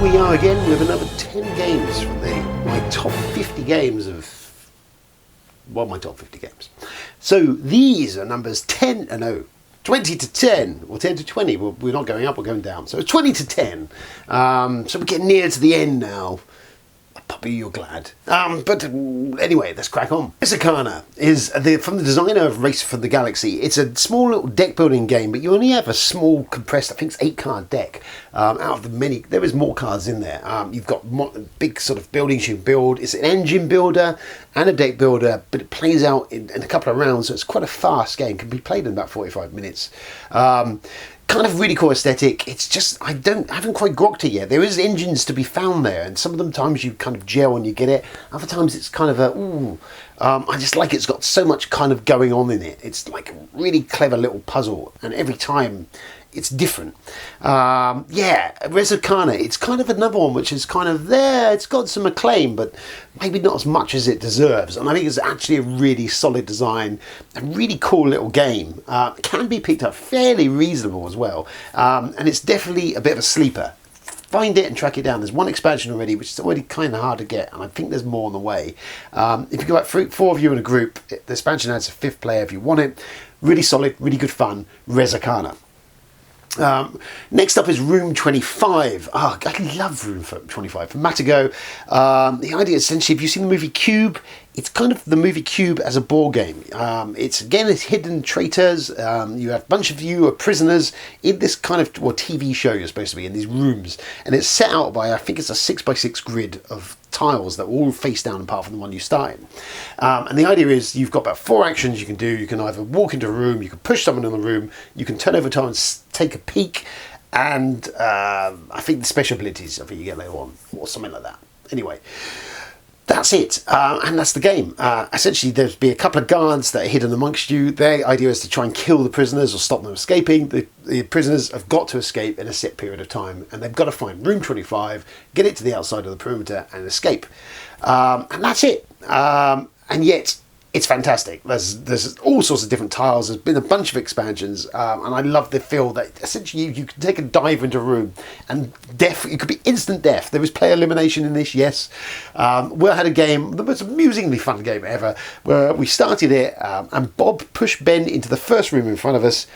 we are again with another 10 games from my top 50 games of, well, my top 50 games. So these are numbers 10 and 0. 20 to 10, or 10 to 20, well, we're not going up, we're going down. So it's 20 to 10. So we're getting near to the end now. Puppy, you're glad. But anyway, let's crack on. Akana is from the designer of Race for the Galaxy. It's a small little deck building game, but you only have a small compressed, I think it's 8-card deck. Out of the many, there is more cards in there. You've got big sort of buildings you can build. It's an engine builder and a deck builder, but it plays out in a couple of rounds, so it's quite a fast game. Can be played in about 45 minutes. Kind of really cool aesthetic. It's just, I haven't quite grokked it yet. There is engines to be found there, and some of them times you kind of gel and you get it. Other times it's kind of I just like it's got so much kind of going on in it. It's like a really clever little puzzle, and every time it's different. Akana, it's kind of another one which is kind of there. It's got some acclaim, but maybe not as much as it deserves. And I think it's actually a really solid design, a really cool little game. It can be picked up fairly reasonable as well, and it's definitely a bit of a sleeper. Find it and track it down. There's one expansion already, which is already kind of hard to get, and I think there's more on the way. If you go out 4 of you in a group, the expansion adds a 5th player if you want it. Really solid, really good fun. Akana. Next up is Room 25. I love Room 25 from Matago. The idea is essentially, if you've seen the movie Cube, it's kind of the movie Cube as a board game. It's hidden traitors. You have a bunch of you are prisoners in this kind of TV show you're supposed to be in these rooms, and it's set out by, I think it's a 6x6 grid of tiles that all face down apart from the one you start in. And the idea is you've got about 4 actions you can do. You can either walk into a room, you can push someone in the room, you can turn over time and take a peek, and I think the special abilities I think you get later on, or something like that. Anyway, that's it, and that's the game. Essentially, there'll be a couple of guards that are hidden amongst you. Their idea is to try and kill the prisoners or stop them escaping. The prisoners have got to escape in a set period of time, and they've got to find Room 25, get it to the outside of the perimeter, and escape. And that's it. And yet, it's fantastic. There's all sorts of different tiles. There's been a bunch of expansions, and I love the feel that essentially you can take a dive into a room and death. It could be instant death. There was player elimination in this, yes. We had a game, the most amusingly fun game ever, where we started it, and Bob pushed Ben into the first room in front of us,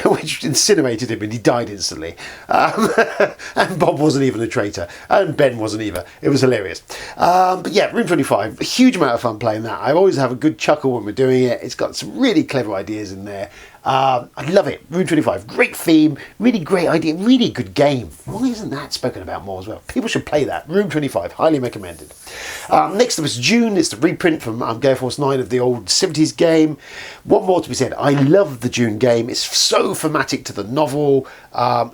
which incinerated him, and he died instantly. And Bob wasn't even a traitor, and Ben wasn't either. It was hilarious. But yeah, Room 25, a huge amount of fun playing that. I always have a good chuckle when we're doing it. It's got some really clever ideas in there. I love it. Room 25, great theme, really great idea, really good game. Why isn't that spoken about more as well? People should play that. Room 25, highly recommended. Next up is June. It's the reprint from Gale Force 9 of the old 70s game. What more to be said? I love the June game. It's so thematic to the novel.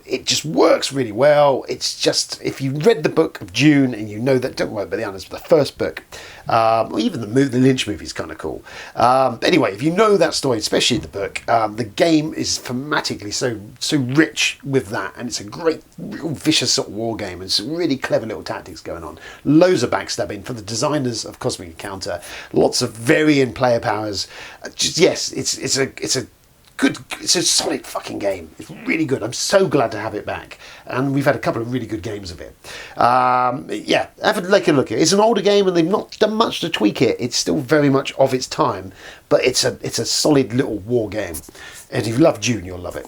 It just works really well. It's just, if you read the book of June and you know that, don't worry about the others, but the first book, or even the Lynch movie is kind of cool. Anyway, if you know that story, especially the book, the game is thematically so rich with that, and it's a great, real vicious sort of war game, and some really clever little tactics going on. Loads of backstabbing for the designers of Cosmic Encounter. Lots of varying player powers. Yes, it's a solid fucking game. It's really good. I'm so glad to have it back, and we've had a couple of really good games of it. Have a look at it. It's an older game, and they've not done much to tweak it. It's still very much of its time, but it's a solid little war game. And if you love June, you'll love it.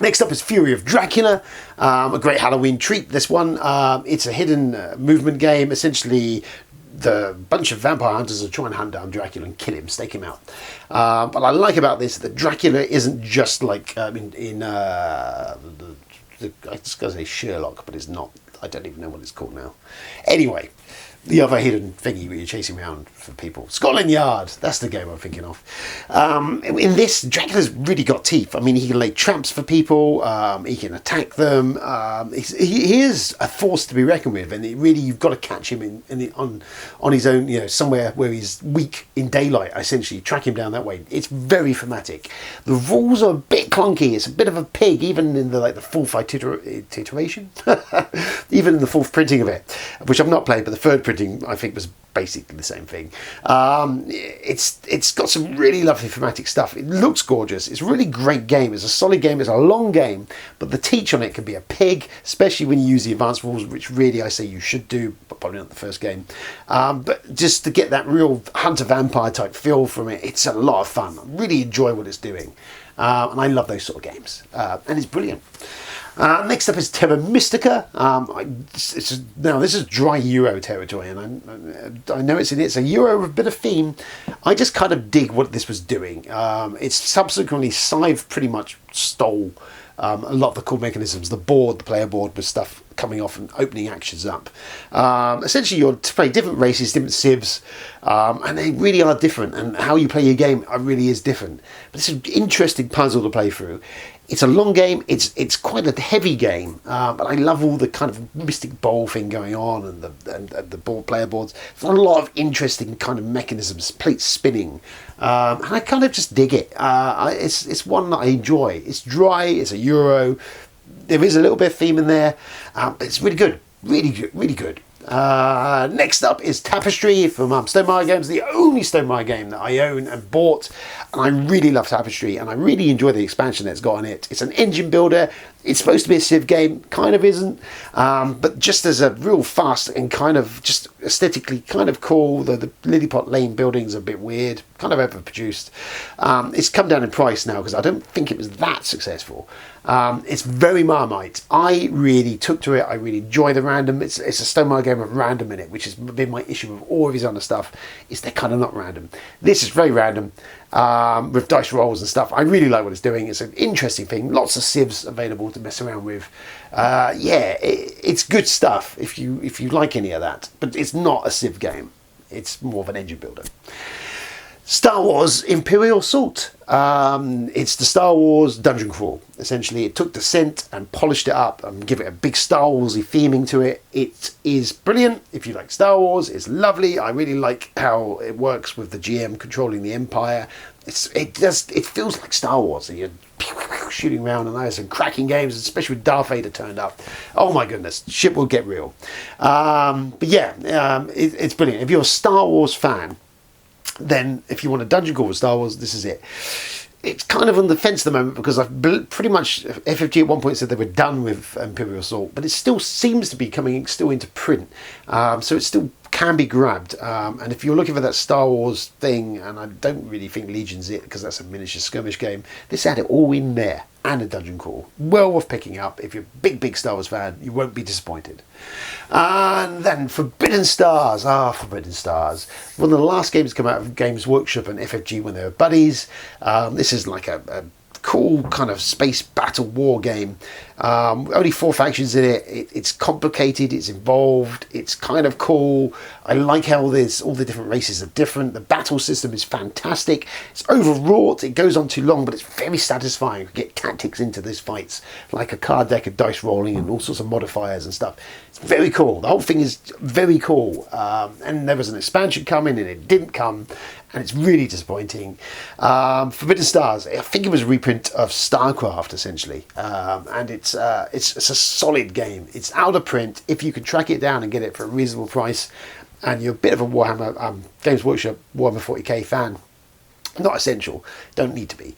Next up is Fury of Dracula, a great Halloween treat. This one, it's a hidden movement game. Essentially, the bunch of vampire hunters are trying to hunt down Dracula and kill him, stake him out. What I like about this is that Dracula isn't just like I was going to say Sherlock, but it's not. I don't even know what it's called now. Anyway, the other hidden thingy where you're chasing around for people. Scotland Yard, that's the game I'm thinking of. In this, Dracula's really got teeth. I mean, he can lay traps for people, he can attack them. He is a force to be reckoned with, and you've got to catch him on his own, somewhere where he's weak in daylight, essentially. Track him down that way. It's very thematic. The rules are a bit clunky. It's a bit of a pig, even in the full fight iteration. even the fourth printing of it, which I've not played, but the third printing I think was basically the same thing. It's got some really lovely thematic stuff. It looks gorgeous. It's a really great game. It's a solid game. It's a long game, but the teach on it can be a pig, especially when you use the advanced rules, which really I say you should do, but probably not the first game. But just to get that real hunter vampire type feel from it, it's a lot of fun. I really enjoy what it's doing, and I love those sort of games, and it's brilliant. Next up is Terra Mystica. Now this is dry Euro territory, and I know it's a Euro with a bit of theme. I just kind of dig what this was doing. It's subsequently Scythe pretty much stole a lot of the core mechanisms, the player board with stuff coming off and opening actions up. Essentially you're to play different races, different civs, and they really are different, and how you play your game really is different. But it's an interesting puzzle to play through. It's a long game, it's quite a heavy game, but I love all the kind of mystic bowl thing going on, and the player boards. There's a lot of interesting kind of mechanisms, plates spinning, and I kind of just dig it. It's one that I enjoy. It's dry, it's a Euro, there is a little bit of theme in there, but it's really good, really good, really good. Next up is Tapestry from Stonemaier Games, the only Stonemaier game that I own and bought, and I really love Tapestry, and I really enjoy the expansion that's got on it. It's an engine builder. It's supposed to be a Civ game, kind of isn't, but just as a real fast and kind of just aesthetically kind of cool. The Lilypot Lane buildings are a bit weird, kind of overproduced. It's come down in price now because I don't think it was that successful. It's very Marmite. I really took to it. I really enjoy the random. It's a Stonemaier game of random in it, which has been my issue with all of his other stuff, is they're kind of not random. This is very random, with dice rolls and stuff. I really like what it's doing. It's an interesting thing. Lots of civs available to mess around with. It's good stuff if you like any of that, but it's not a civ game. It's more of an engine builder. Star Wars Imperial Assault. It's the Star Wars dungeon crawl. Essentially, it took Descent and polished it up and give it a big Star Warsy theming to it. It is brilliant. If you like Star Wars, it's lovely. I really like how it works with the GM controlling the Empire. It feels like Star Wars. And you're shooting around, and there's some cracking games, especially with Darth Vader turned up. Oh my goodness, shit will get real. It's brilliant. If you're a Star Wars fan, then if you want a dungeon crawl with Star Wars, this is it. It's kind of on the fence at the moment because I've pretty much, FFG at one point said they were done with Imperial Assault, but it still seems to be coming still into print, so it still can be grabbed, and if you're looking for that Star Wars thing, and I don't really think Legion's it because that's a miniature skirmish game, this had it all in there, and a dungeon crawl. Well worth picking up. If you're a big Star Wars fan, you won't be disappointed. And then Forbidden Stars. Forbidden Stars. One of the last games to come out of Games Workshop and FFG when they were buddies. This is like a cool kind of space battle war game. Only 4 factions in it. It's complicated, it's involved, it's kind of cool. I like how all the different races are different. The battle system is fantastic. It's overwrought, it goes on too long, but it's very satisfying to get tactics into these fights, like a card deck of dice rolling and all sorts of modifiers and stuff. It's very cool. The whole thing is very cool. And there was an expansion coming and it didn't come, and it's really disappointing. Forbidden Stars, I think it was a reprint of StarCraft essentially, and it's a solid game. It's out of print. If you can track it down and get it for a reasonable price, and you're a bit of a Warhammer Games Workshop Warhammer 40k fan, not essential, don't need to be.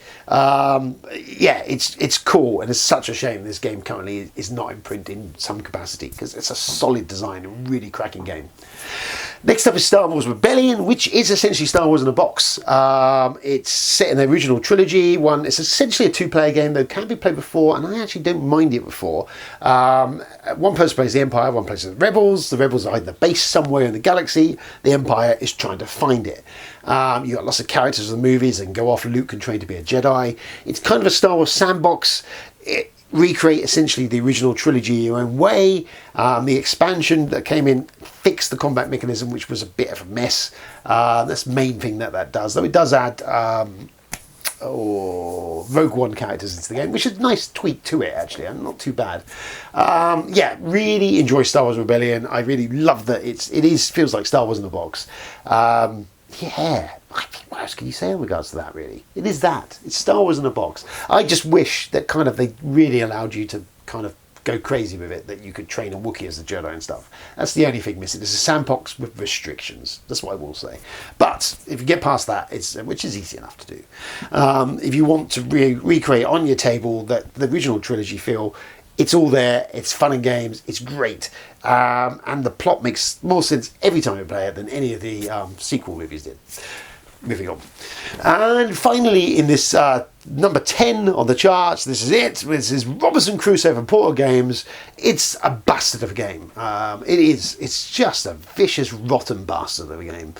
It's cool, and it's such a shame this game currently is not in print in some capacity because it's a solid design, a really cracking game. Next up is Star Wars Rebellion, which is essentially Star Wars in a box. It's set in the original trilogy. It's essentially a 2-player game, though it can be played before, and I actually don't mind it before. One person plays the Empire, one plays the Rebels. The Rebels are in the base somewhere in the galaxy. The Empire is trying to find it. You've got lots of characters in the movies and go off. Luke can train to be a Jedi. It's kind of a Star Wars sandbox. Recreate essentially the original trilogy your own way. The expansion that came in fixed the combat mechanism, which was a bit of a mess. That's the main thing that does. Though it does add Rogue One characters into the game, which is a nice tweak to it actually, and not too bad. Really enjoy Star Wars Rebellion. I really love that it feels like Star Wars in a box. What else can you say in regards to that, really? It is that. It's Star Wars in a box. I just wish that kind of they really allowed you to kind of go crazy with it, that you could train a Wookiee as a Jedi and stuff. That's the only thing missing. It's a sandbox with restrictions. That's what I will say. But if you get past that, which is easy enough to do. If you want to recreate on your table that the original trilogy feel, it's all there. It's fun and games. It's great. And the plot makes more sense every time you play it than any of the sequel movies did. Moving on. And finally, in this number 10 on the charts, this is it. This is Robinson Crusoe from Portal Games. It's a bastard of a game. It is. It's just a vicious, rotten bastard of a game.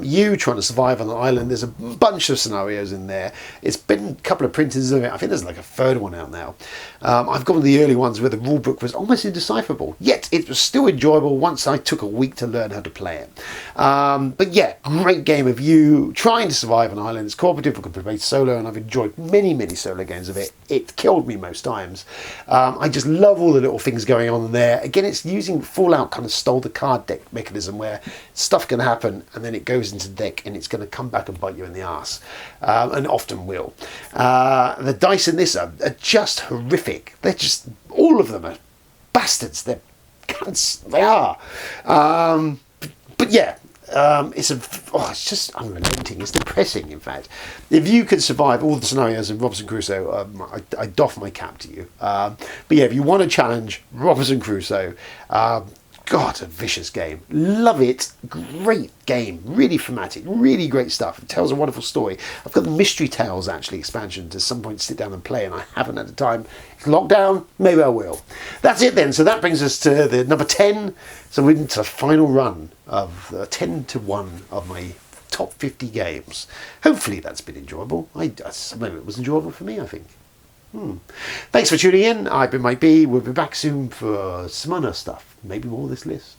You trying to survive on an island. There's a bunch of scenarios in there. It's been a couple of printings of it. I think there's like a third one out now. I've got one of the early ones where the rulebook was almost indecipherable, yet it was still enjoyable once I took a week to learn how to play it. But yeah, great game of you trying to survive on an island. It's cooperative, it can be played solo, and I've enjoyed many solo games of it. It killed me most times. I just love all the little things going on in there. Again, it's using Fallout kind of stole the card deck mechanism where stuff can happen and then it goes into the deck and it's going to come back and bite you in the arse, and often will. The dice in this are just horrific. They're just, all of them are bastards. They're cunts. They are. But yeah, it's just unrelenting. It's depressing, in fact. If you could survive all the scenarios in Robinson Crusoe, I doff my cap to you. But yeah, if you want to challenge Robinson Crusoe, God, a vicious game. Love it. Great game. Really thematic. Really great stuff. It tells a wonderful story. I've got the Mystery Tales, actually, expansion to some point sit down and play, and I haven't at the time. It's locked down. Maybe I will. That's it then. So that brings us to the number 10. So we're into the final run of 10 to 1 of my top 50 games. Hopefully that's been enjoyable. Maybe it was enjoyable for me, I think. Thanks for tuning in. I've been Mike B. We'll be back soon for some other stuff. Maybe more of this list.